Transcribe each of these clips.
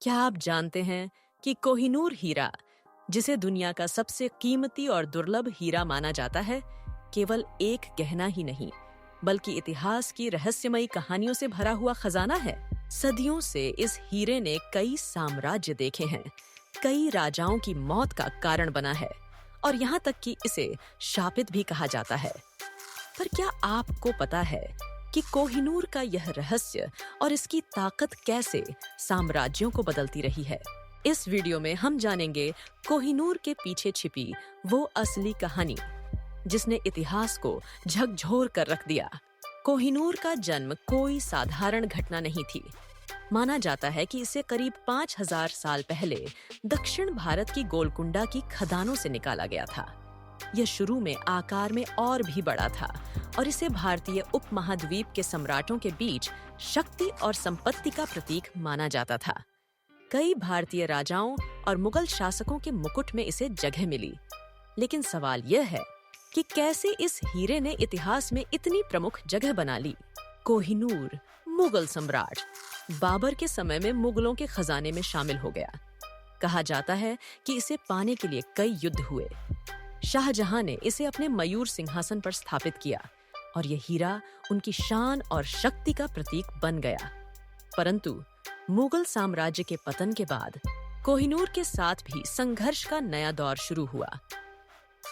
क्या आप जानते हैं कि कोहिनूर हीरा, जिसे दुनिया का सबसे कीमती और दुर्लभ हीरा माना जाता है, केवल एक गहना ही नहीं बल्कि इतिहास की रहस्यमयी कहानियों से भरा हुआ खजाना है। सदियों से इस हीरे ने कई साम्राज्य देखे हैं, कई राजाओं की मौत का कारण बना है और यहाँ तक कि इसे शापित भी कहा जाता है। पर क्या आपको पता है कि कोहिनूर का यह रहस्य और इसकी ताकत कैसे साम्राज्यों को बदलती रही है? इस वीडियो में हम जानेंगे कोहिनूर के पीछे छिपी वो असली कहानी जिसने इतिहास को झकझोर कर रख दिया। कोहिनूर का जन्म कोई साधारण घटना नहीं थी। माना जाता है कि इसे करीब 5000 साल पहले दक्षिण भारत की गोलकुंडा की खदानों से निकाला गया था। यह शुरू में आकार में और भी बड़ा था और इसे भारतीय उपमहाद्वीप के सम्राटों के बीच शक्ति और संपत्ति का प्रतीक माना जाता था। कई भारतीय राजाओं और मुगल शासकों के मुकुट में इसे जगह मिली। लेकिन सवाल यह है कि कैसे इस हीरे ने इतिहास में इतनी प्रमुख जगह बना ली। कोहिनूर मुगल सम्राट बाबर के समय में मुगलों के खजाने में शामिल हो गया। कहा जाता है कि इसे पाने के लिए कई युद्ध हुए। शाहजहां ने इसे अपने मयूर सिंहासन पर स्थापित किया और यह हीरा उनकी शान और शक्ति का प्रतीक बन गया। परंतु मुगल साम्राज्य के पतन के बाद कोहिनूर के साथ भी संघर्ष का नया दौर शुरू हुआ।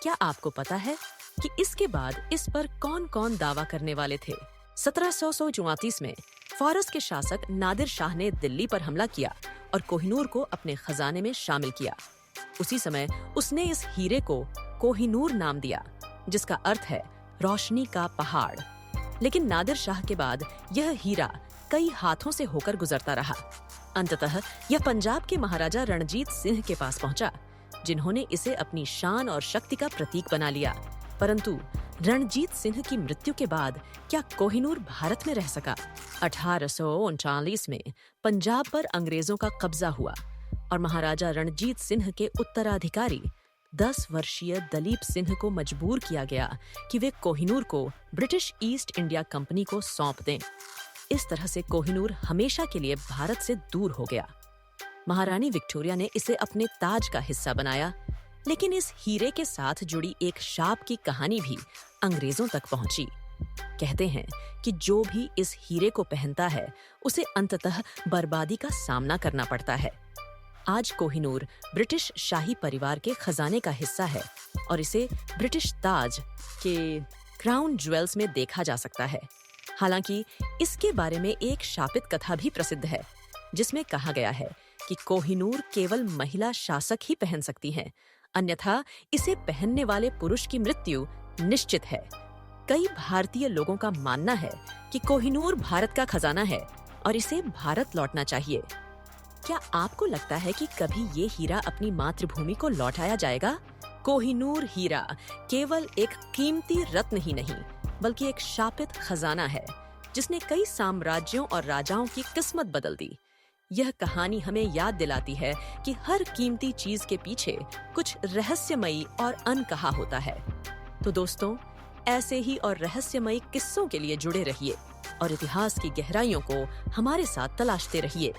क्या आपको पता है कि इसके बाद इस पर कौन-कौन दावा करने वाले थे? 1734 में फारस के शासक नादिर शाह ने दिल्ली पर हमला किया और कोहिनूर को अपने खजाने में शामिल किया। उसी समय उसने इस हीरे को कोहिनूर नाम दिया, जिसका अर्थ है रोशनी का पहाड़। लेकिन नादिर शाह के बाद यह हीरा कई हाथों से होकर गुजरता रहा। अंततः यह पंजाब के महाराजा रणजीत सिंह के पास पहुंचा, जिन्होंने इसे अपनी शान और शक्ति का प्रतीक बना लिया। परंतु रणजीत सिंह की मृत्यु के बाद क्या कोहिनूर भारत में रह सका? 1839 में पंजाब पर अंग्रेजों का कब्जा हुआ और महाराजा रणजीत सिंह के उत्तराधिकारी 10 वर्षीय दलीप सिंह को मजबूर किया गया कि वे कोहिनूर को ब्रिटिश ईस्ट इंडिया कंपनी को सौंप दें। इस तरह से कोहिनूर हमेशा के लिए भारत से दूर हो गया। महारानी विक्टोरिया ने इसे अपने ताज का हिस्सा बनाया, लेकिन इस हीरे के साथ जुड़ी एक शाप की कहानी भी अंग्रेजों तक पहुंची। कहते हैं कि जो भी इस हीरे को पहनता है उसे अंततः बर्बादी का सामना करना पड़ता है। आज कोहिनूर ब्रिटिश शाही परिवार के खजाने का हिस्सा है और इसे ब्रिटिश ताज के क्राउन ज्वेल्स में देखा जा सकता है। हालांकि इसके बारे में एक शापित कथा भी प्रसिद्ध है, जिसमें कहा गया है कि कोहिनूर केवल महिला शासक ही पहन सकती हैं, अन्यथा इसे पहनने वाले पुरुष की मृत्यु निश्चित है। कई भारतीय लोगों का मानना है कि कोहिनूर भारत का खजाना है और इसे भारत लौटना चाहिए। क्या आपको लगता है कि कभी ये हीरा अपनी मातृभूमि को लौटाया जाएगा? कोहिनूर हीरा केवल एक कीमती रत्न ही नहीं, बल्कि एक शापित खजाना है, जिसने कई साम्राज्यों और राजाओं की किस्मत बदल दी। यह कहानी हमें याद दिलाती है कि हर कीमती चीज के पीछे कुछ रहस्यमयी और अनकहा होता है। तो दोस्तों, ऐसे ही और रहस्यमयी किस्सों के लिए जुड़े रहिए और इतिहास की गहराइयों को हमारे साथ तलाशते रहिए।